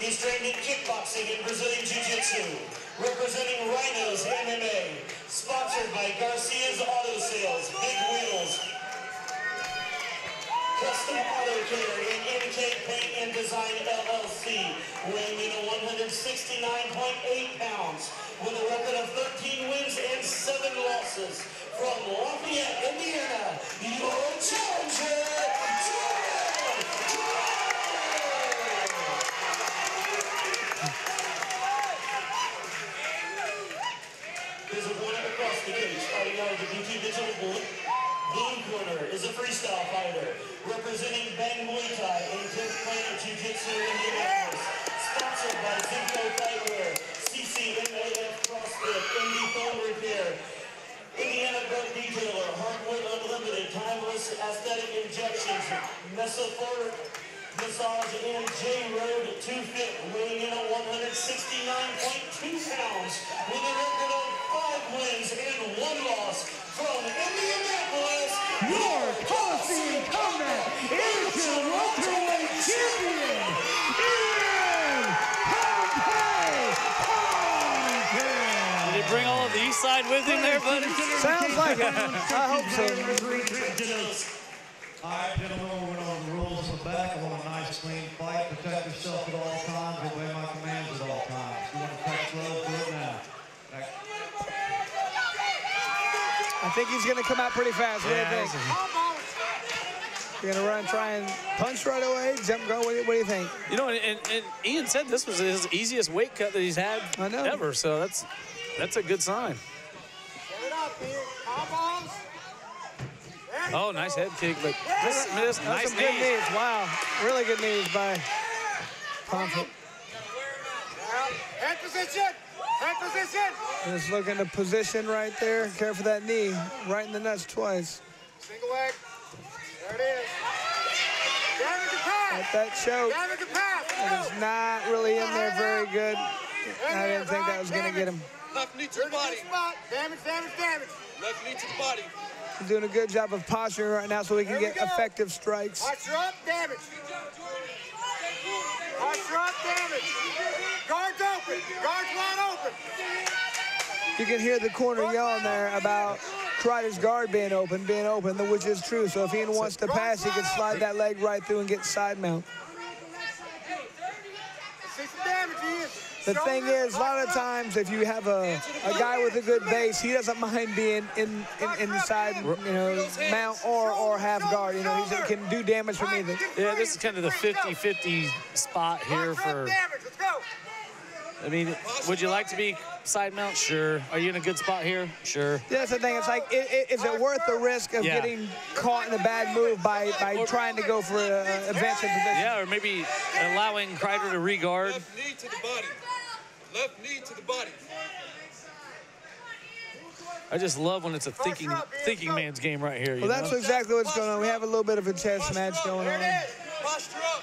He's trained in kickboxing and Brazilian Jiu-Jitsu. Representing Rhinos MMA. Sponsored by Garcia's Auto Sales, Big Wheels, Custom Auto Care, and MK Paint and Design LLC. Weighing in at 169.8 pounds. With a record of 13 wins and 7 losses. From Lafayette, Indiana, your challenger, His opponent across the cage, fighting out of the BT Digital Bullet. Blue corner is a freestyle fighter, representing Bang Muay Thai and 10th Planet Jiu-Jitsu in Indianapolis. Sponsored by Zinco Fightwear, CCMAF CrossFit, Indie Phone Repair, Indiana Drug Detailer, Hardwood Unlimited, Timeless Aesthetic Injections, Mesophoric Massage, and J-Road 2Fit, weighing in at 169.2 pounds, with a record of 5 wins and 1 loss. From Indianapolis, your Colosseum combat into welterweight champion, Pomfret. Did he bring all of the east side with him there, buddy? Sounds like it. I hope so. All right, gentlemen, we went over the rules in the back. I want a nice, clean fight. Protect yourself at all times. Obey my commands at all times. You want to touch gloves, do it now. I think he's going to come out pretty fast. What do you think? You're going to run, try and punch right away, jump, go. What do you think? You know, and Ian said this was his easiest weight cut that he's had ever, so that's a good sign. Oh, nice head kick, but nice some good knees. Wow, really good knees by Pomfret. Head position. Head position. Just looking to position right there. Care for that knee, right in the nuts twice. Single leg. There it is. Damage to pass. At that choke. Damage to pass. It was not really in there very good. I didn't think that was going to get him. Left knee to the body. Damage, damage, damage. Left knee to the body. He's doing a good job of posturing right now so we can get effective strikes. Posture up, damage. Posture up, damage. Guards open. Guards wide open. You can hear the corner yelling there about Crider's guard being open, which is true. So if Ian wants to pass, he can slide that leg right through and get side mount. See some damage, Ian. The thing is, a lot of times, if you have a guy with a good base, he doesn't mind being inside, mount or half guard. You know, he can do damage from either. Yeah, this is kind of the 50-50 spot here for. I mean, would you like to be side mount? Sure. Are you in a good spot here? Sure. Yeah, that's the thing. It's like, is it worth the risk of getting caught in a bad move by trying to go for an advancing position? Yeah, or maybe allowing Crider to regard. Left knee to the body. Left knee to the body. I just love when it's a thinking man's game right here. Well, that's exactly what's going on. We have a little bit of a chess match going on. Posture up.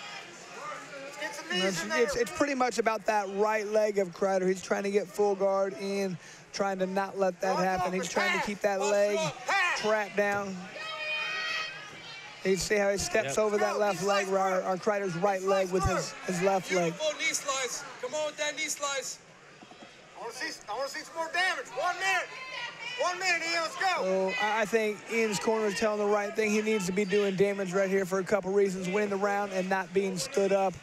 It's pretty much about that right leg of Crider. He's trying to get full guard in, trying to not let that happen. He's trying to keep that leg trapped down. You see how he steps over that left leg, our Crider's right leg with his left leg. Knee slice. Come on with that knee slice. I want to see some more damage. 1 minute. 1 minute, Ian, let's go. So I think Ian's corner is telling the right thing. He needs to be doing damage right here for a couple reasons. Winning the round and not being stood up.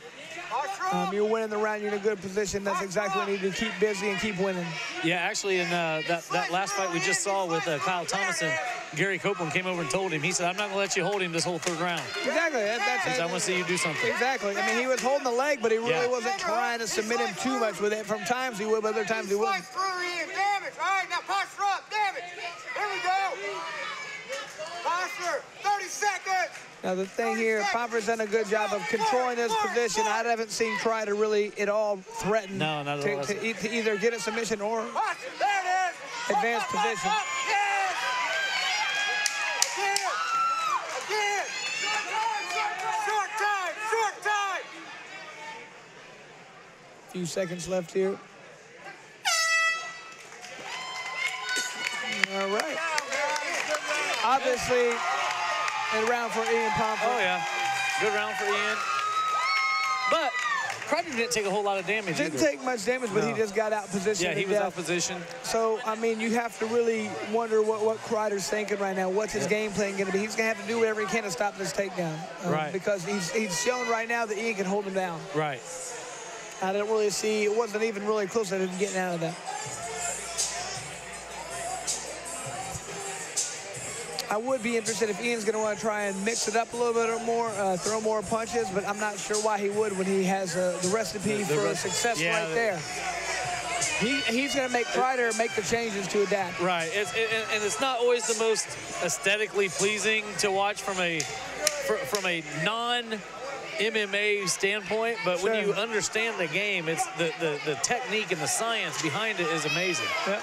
You're winning the round, you're in a good position. That's exactly what you need to keep busy and keep winning. Yeah, actually, in that last fight we just saw with Kyle Thomason, Gary Copeland came over and told him, he said, I'm not going to let you hold him this whole 3rd round. Exactly. I want to see you do something. Exactly. I mean, he was holding the leg, but he really wasn't trying to submit him too much with it. From times he would, but other times he wouldn't. Damage. All right, now posture up. Damage. Here we go. Posture. 30 seconds. Now the thing here, Pomfret's done a good job of controlling this position. I haven't seen Crider really at all threaten to either get a submission or advance position. Again. Short time. Few seconds left here. All right. Obviously, a round for Ian Pomfret. Oh, yeah. Good round for Ian. But Crider didn't take a whole lot of damage Didn't either. take much damage, but he just got out positioned. Yeah, he was out position. So, I mean, you have to really wonder what Crider's thinking right now. What's his game plan going to be? He's going to have to do whatever he can to stop this takedown. Right. Because he's shown right now that Ian can hold him down. Right. I didn't really see, it wasn't even really close to him getting out of that. I would be interested if Ian's going to want to try and mix it up a little bit or more, throw more punches, but I'm not sure why he would when he has the recipe for success right there. He's going to make Crider make the changes to adapt. Right, and it's not always the most aesthetically pleasing to watch from a non-MMA standpoint, but when you understand the game, it's the technique and the science behind it is amazing. Yep.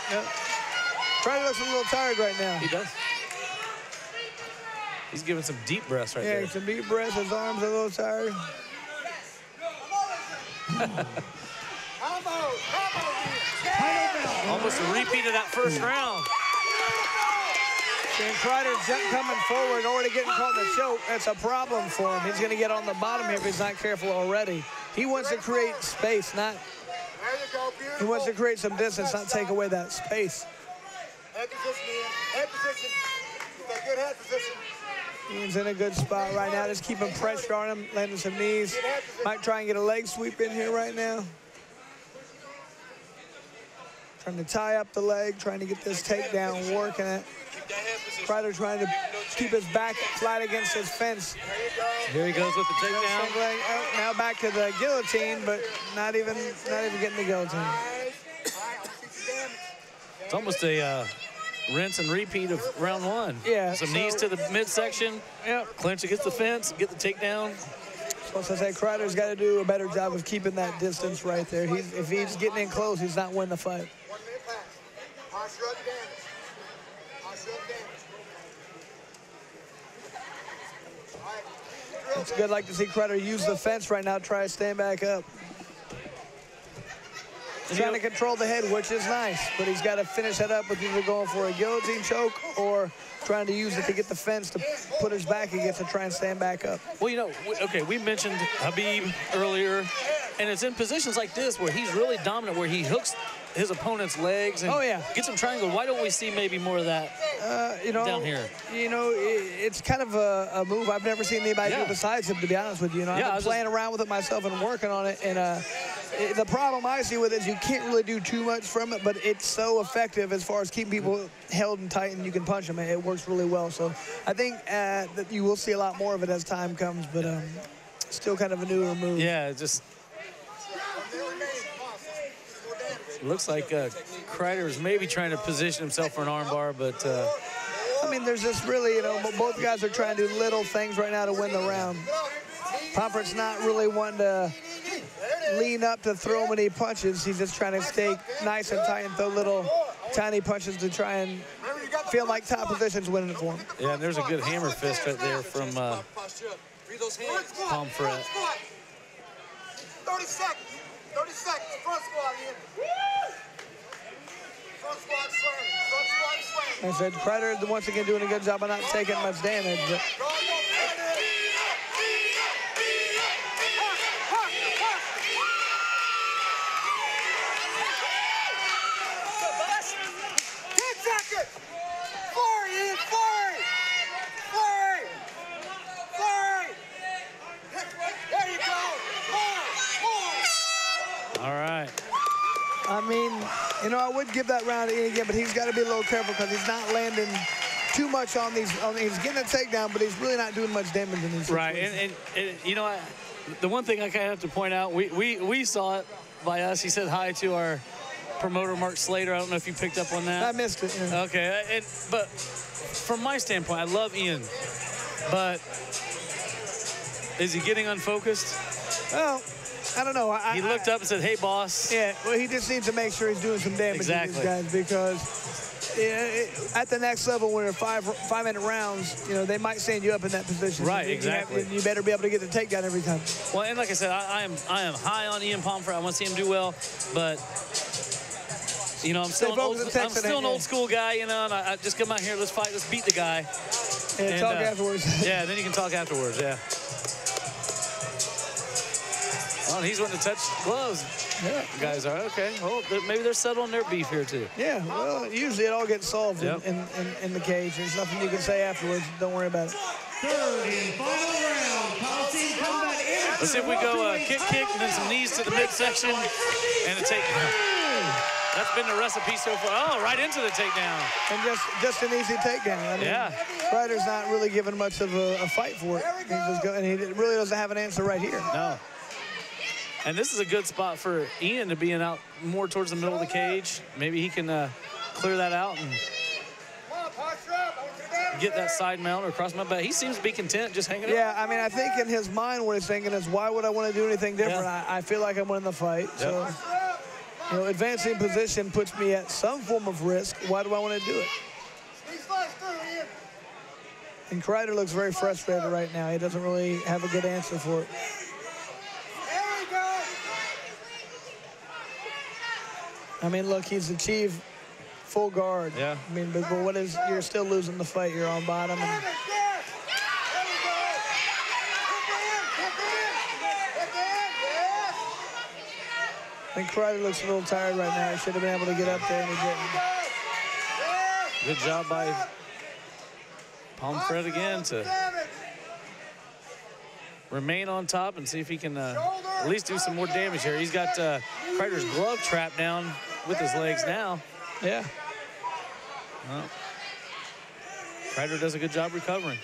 Crider looks a little tired right now. He does. He's giving some deep breaths right there. Yeah, some deep breaths. His arms are a little tired. Almost a repeat of that first round. And Crider coming forward, already getting caught in the choke. That's a problem for him. He's going to get on the bottom here if he's not careful already. He wants to create space, not. He wants to create some distance, not take away that space. Head position, Ian. Head position. Get that good head position. Ian's in a good spot right now, just keeping pressure on him, landing some knees. Might try and get a leg sweep in here right now. Trying to tie up the leg, trying to get this takedown, working it. Crider trying to keep his back flat against his fence. Here he goes with the takedown. Oh, now back to the guillotine, but not even getting the guillotine. It's almost a rinse and repeat of round one. Yeah. Some knees to the midsection. Yep. Clinch against the fence, get the takedown. So as I say, Crider's got to do a better job of keeping that distance right there. If he's getting in close, he's not winning the fight. 1 minute pass. Posture up damage. Posture up damage. It's good, like to see Crider use the fence right now, try to stand back up. Trying to control the head, which is nice, but he's got to finish that up with either going for a guillotine choke or trying to use it to get the fence to put his back against and try and stand back up. Well, you know, okay, we mentioned Habib earlier, and it's in positions like this where he's really dominant, where he hooks his opponent's legs and gets him triangle. Why don't we see maybe more of that down here? You know, it's kind of a move I've never seen anybody do besides him, to be honest with you. I've been playing around with it myself and working on it, and the problem I see with it is you can't really do too much from it, but it's so effective as far as keeping people held and tight, and you can punch them. It works really well. So I think that you will see a lot more of it as time comes, but still kind of a newer move. Yeah, it just looks like Crider is maybe trying to position himself for an armbar, but I mean, there's just really, you know, both guys are trying to do little things right now to win the round. Pomfret's not really wanting to lean up to throw many punches. He's just trying to stay nice and tight and throw little tiny punches to try and feel like top position's winning it for him. Yeah, and there's a good hammer fist right there from Pomfret. 30 seconds. 30 seconds. Front squat, Ian. Front squat slamming. Front squat slamming. I said, Crider once again doing a good job of not taking much damage. But I mean, you know, I would give that round to Ian again, but he's got to be a little careful because he's not landing too much on these. He's getting a takedown, but he's really not doing much damage in these situations. Right, and you know, the one thing I kind of have to point out, we saw it by us. He said hi to our promoter, Mark Slater. I don't know if you picked up on that. I missed it. Yeah. Okay, but from my standpoint, I love Ian, but is he getting unfocused? Well, I don't know. He looked up and said, "Hey, boss." Yeah, well, he just needs to make sure he's doing some damage to these guys because at the next level, when they're 5-minute rounds, you know, they might send you up in that position. Right, exactly. You better be able to get the takedown every time. Well, and like I said, I am high on Ian Pomfret. I want to see him do well, but you know, I'm still an old school guy. You know, and I just come out here, let's fight, let's beat the guy. And talk afterwards. Yeah, then you can talk afterwards. Yeah. Oh, and he's wanting to touch gloves. Yeah. You guys are, okay. Well, maybe they're settling their beef here, too. Yeah, well, usually it all gets solved in the cage. There's nothing you can say afterwards. Don't worry about it. Third and final round, Colosseum combat. Let's see if we go kick, and then some knees to the midsection, and a takedown. That's been the recipe so far. Oh, right into the takedown. And just an easy takedown. I mean, Crider's not really giving much of a fight for it. And he really doesn't have an answer right here. No. And this is a good spot for Ian to be out more towards the middle of the cage. Maybe he can clear that out and get that side mount or cross mount. But he seems to be content just hanging out. Yeah, I mean, I think in his mind what he's thinking is, why would I want to do anything different? I feel like I'm winning the fight. So, you know, advancing position puts me at some form of risk. Why do I want to do it? And Crider looks very frustrated right now. He doesn't really have a good answer for it. I mean, look, he's achieved full guard. Yeah. I mean, but what is, you're still losing the fight. You're on bottom. And I think Crider looks a little tired right now. He should have been able to get up there, and he didn't. Good job by Pomfret again to remain on top and see if he can at least do some more damage here. He's got Crider's glove trapped down with his legs now. Yeah. Well, Crider does a good job recovering.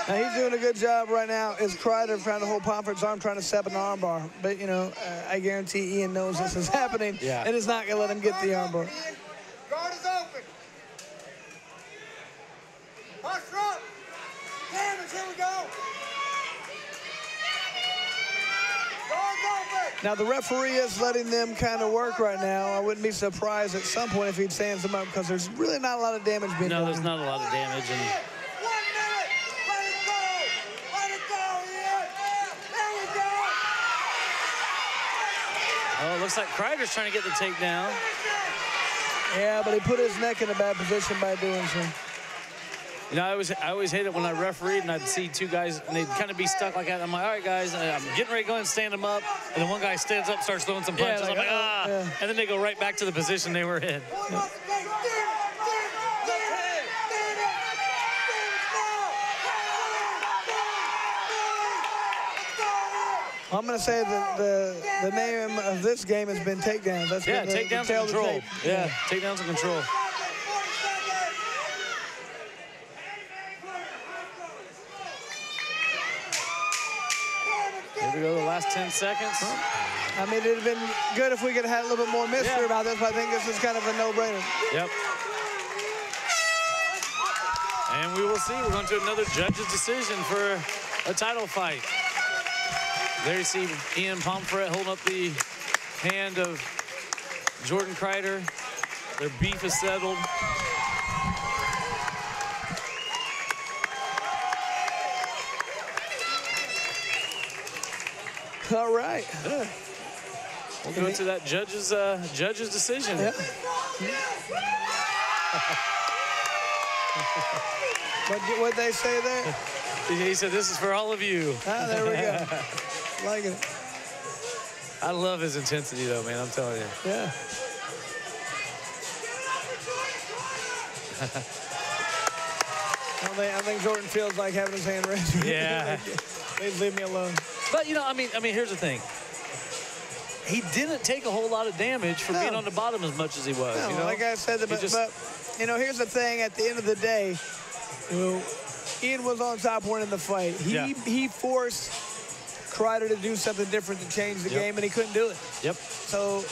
Now he's doing a good job right now. Is Crider trying to hold Pomfret's arm, trying to step an arm bar. But, you know, I guarantee Ian knows this is happening and is not going to let him get the arm bar. Guard is open. Posture up. Damage, here we go. Guard's open. Now, the referee is letting them kind of work right now. I wouldn't be surprised at some point if he stands them up, because there's really not a lot of damage being done. No, there's not a lot of damage. And 1 minute. Let it go. Let it go, Ian. There we go. oh, it looks like Crider's trying to get the takedown. Yeah, but he put his neck in a bad position by doing so. You know, I always hate it when I refereed and I'd see two guys and they'd kind of be stuck like that. I'm like, all right, guys, I'm getting ready to go and stand them up. And then one guy stands up, starts throwing some punches. I'm like, ah. Yeah. And then they go right back to the position they were in. Yeah. I'm going to say that the name of this game has been takedowns. That's been takedowns and control. Yeah, takedowns and control. Here we go, the last 10 seconds. I mean, it would have been good if we could have had a little bit more mystery about this, but I think this is kind of a no-brainer. Yep. And we will see. We're going to another judge's decision for a title fight. There you see Ian Pomfret holding up the hand of Jordan Crider. Their beef is settled. All right. Yeah. We'll go to that judge's decision. Yeah. What'd they say there? He said, "This is for all of you." Ah, there we go. Like it. I love his intensity, though, man. I'm telling you. Yeah. I think Jordan feels like having his hand raised. Yeah. Please leave me alone. But, you know, I mean, here's the thing. He didn't take a whole lot of damage for being on the bottom as much as he was. No, you know? like I said, but, you know, here's the thing. At the end of the day, you know, Ian was on top winning the fight. He forced Crider to do something different to change the game, and he couldn't do it. Yep. So,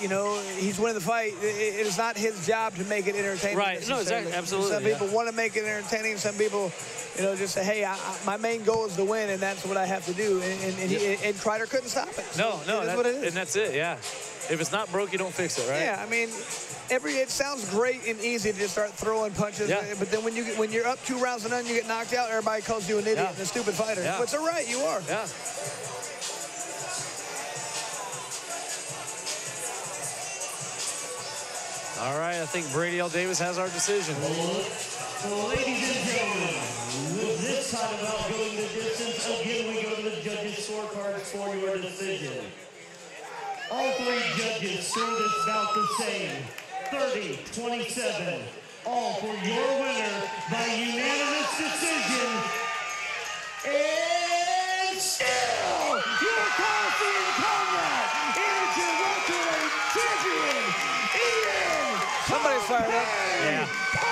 you know, he's winning the fight. It is not his job to make it entertaining. Right. No, exactly. Absolutely. Some people want to make it entertaining. Some people, you know, just say, hey, my main goal is to win, and that's what I have to do. And Crider couldn't stop it. No, that's what it is. And that's it, yeah. If it's not broke, you don't fix it, right? Yeah, I mean, it sounds great and easy to just start throwing punches, but then when you're up 2 rounds to none, you get knocked out, everybody calls you an idiot and a stupid fighter. Yeah. But it's all right, you are. Yeah. All right, I think Brady L. Davis has our decision. So, ladies and gentlemen, with this time about going the distance, again we go to the judges' scorecards for your decision. All three judges scored this bout the same, 30-27. All for your winner by unanimous decision. And still, your Colosseum combat is your welterweight champion, Ian. Somebody's fired up. Yeah.